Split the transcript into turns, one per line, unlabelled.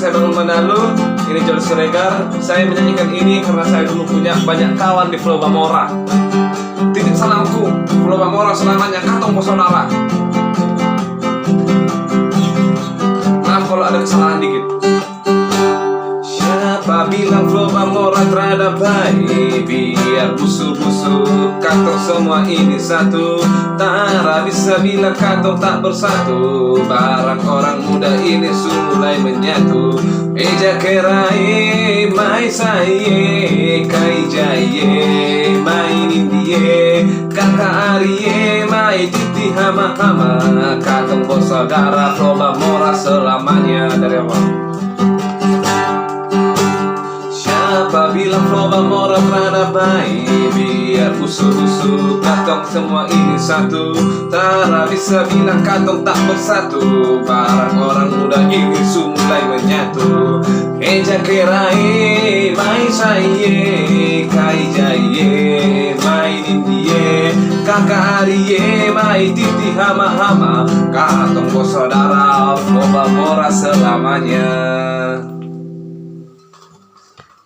saya Bangun Mandalu. Ini John Siregar. Saya menyanyikan ini karena saya dulu punya banyak kawan di Pulau Bamora. Titip salamku, Pulau Bamora selamanya katong saudara. Maaf kalau ada kesalahan dikit. Siapa bilang Pulau Bamora terhadap baik? Biar busuk-busuk katong semua ini satu. Tara bisa bilang katong tak bersatu. Barang orang muda ini mulai menyatu. Eja kerai mai saye kai jaye mai nindie kakak arie mai titi hama-hama. Katong bersaudara Pulau Bamora selamanya. Dari awal. Siapa bilang Pulau Bamora terhadap baik? Biar busuk-busuk katong semua ini satu. Tara bisa bilang katong tak bersatu. Barang orang muda ini mulai menyatu. Eja kerai mai saye kai jaye mai nindie kakak arie mai titi hama-hama. Katong bersaudara Pulau Bamora selamanya.